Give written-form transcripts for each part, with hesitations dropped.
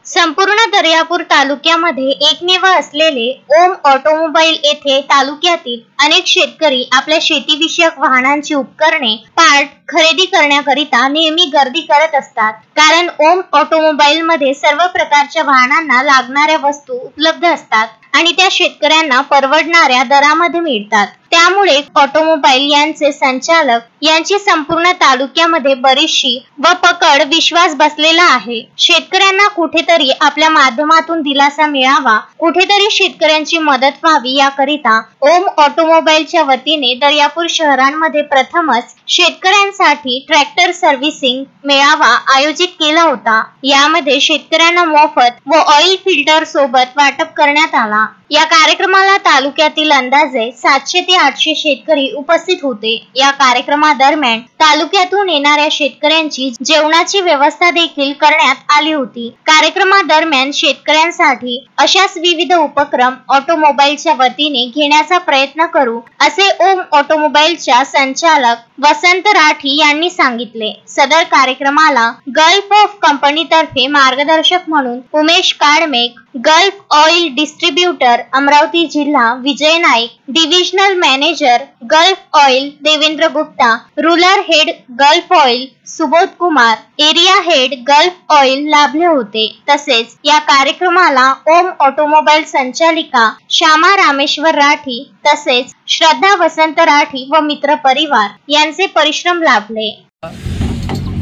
संपूर्ण दर्यापूर तालुक्यामध्ये एकमेव असलेले ओम ऑटोमोबाईल येथे तालुक्यातील अनेक शेतकरी आपल्या शेतीविषयक वाहनांची उपकरणे पार्ट खरेदी करण्याकरिता नेहमी गर्दी करत असतात। कारण ओम ऑटोमोबाईल मध्ये सर्व प्रकारच्या वाहनांना लागणाऱ्या वस्तू उपलब्ध असतात आणि त्या शेतकऱ्यांना परवडणाऱ्या दरामध्ये मिळतात। त्यामुळे ऑटोमोबाईल यांचे संचालक यांची संपूर्ण तालुक्यामध्ये बरीचशी व पकड विश्वास बसलेला आहे। शेतकऱ्यांना कुठेतरी आपल्या माध्यमातून दिलासा मिळावा, कुठेतरी शेतकऱ्यांची मदत व्हावी याकरिता ओम ऑटोमोबाईलच्या वतीने दर्यापूर शहरांमध्ये प्रथमच शेतकऱ्यांसाठी ट्रॅक्टर सर्व्हिसिंग मेळावा आयोजित केला होता। यामध्ये शेतकऱ्यांना मोफत व ऑइल फिल्टर सोबत वाटप करण्यात आला। या कार्यक्रमाला तालुक्यातील अंदाजे 700 ते 800 शेतकरी उपस्थित होते। या कार्यक्रमादरम्यान तालुक्यातून येणाऱ्या शेतकऱ्यांची जेवणाची व्यवस्था देखील करण्यात आली होती। कार्यक्रमादरम्यान शेतकऱ्यांसाठी अशाच विविध उपक्रम ऑटोमोबाईलच्या वतीने घेण्याचा प्रयत्न करू असे ओम ऑटोमोबाईलच्या संचालक वसंत राठी यांनी सांगितले। सदर कार्यक्रमाला गल्फ ऑफ कंपनीतर्फे मार्गदर्शक म्हणून Umesh Kalmegh, Gulf Oil distributor Amravati जिल्हा Vijay Naik, divisional manager Gulf Oil Devendra Gupta, rural head Gulf Oil Subodh Kumar, area head Gulf Oil लाभले होते। तसेच या कार्यक्रमाला ओम ऑटोमोबाईल संचालिका श्यामा रामेश्वर राठी तसेच श्रद्धा वसंत राठी व मित्र परिवार यांचे परिश्रम लाभले।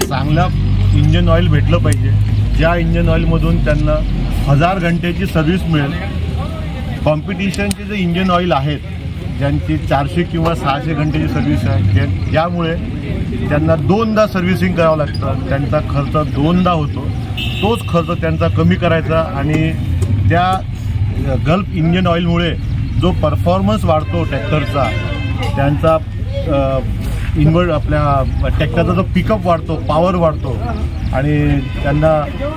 चांगला इंजिन ऑइल भेटलं पाहिजे, ज्या इंजिन ऑइल मधून त्यांना 1000 घंटेची सर्व्हिस मिळेल। कॉम्पिटिशनचे जे इंजिन ऑइल आहेत ज्यांची 400 किंवा 600 घंटेची सर्व्हिस आहे, ज्यामुळे त्यांना 2दा सर्व्हिसिंग करावं लागतं, त्यांचा खर्च 2दा होतो। तोच खर्च त्यांचा कमी करायचा आणि त्या गल्फ इंजिन ऑइलमुळे जो परफॉर्मन्स वाढतो ट्रॅक्टरचा, त्यांचा आपल्या ट्रॅक्टरचा जो पिकअप वाढतो, पॉवर वाढतो आणि त्यांना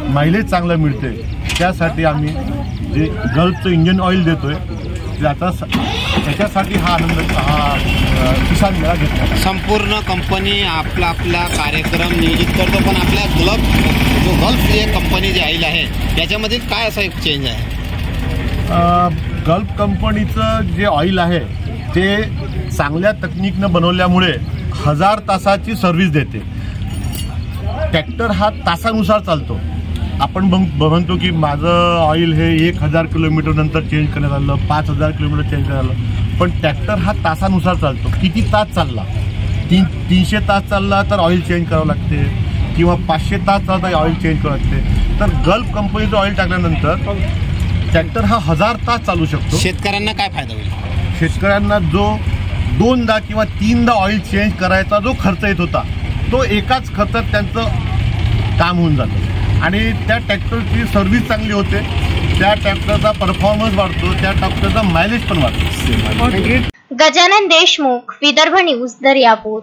मायलेज चांगलं मिळते। त्यासाठी आम्ही जे गल्फचं इंजिन ऑइल देतोय त्याच्यासाठी हा किसान मेळा घेतला। संपूर्ण कंपनी आपला कार्यक्रम नियोजित करतो, पण आपल्या गल्फ जे कंपनी जे ऑइल आहे त्याच्यामध्ये काय असा एक चेंज आहे? गल्फ कंपनीचं जे ऑइल आहे ते चांगल्या तकनिकनं बनवल्यामुळे 1000 तासाची सर्व्हिस देते। ट्रॅक्टर हा तासानुसार चालतो। आपण म्हणतो की माझं ऑइल हे 1000 किलोमीटर नंतर चेंज करण्यात आलं, 5000 किलोमीटर चेंज करण्यात आलं, पण ट्रॅक्टर हा तासानुसार चालतो। किती तास चालला, 300 तास चालला तर ऑइल चेंज करावं लागते किंवा 500 तास चालला ऑइल चेंज करावं लागते। तर गल्फ कंपनीचं ऑइल टाकल्यानंतर ट्रॅक्टर हा 1000 तास चालू शकतो। शेतकऱ्यांना काय फायदा होईल? शेतकऱ्यांना जो 2दा किंवा 3दा ऑइल चेंज करायचा जो खर्च येत होता तो एकाच खर्चात त्यांचं काम होऊन जातं आणि त्या ट्रॅक्टरची सर्व्हिस चांगली होते, त्या ट्रॅक्टरचा परफॉर्मन्स वाढतो, त्या ट्रॅक्टरचा मायलेज पण वाढतो। गजानन देशमुख, विदर्भ न्यूज, दर्यापूर।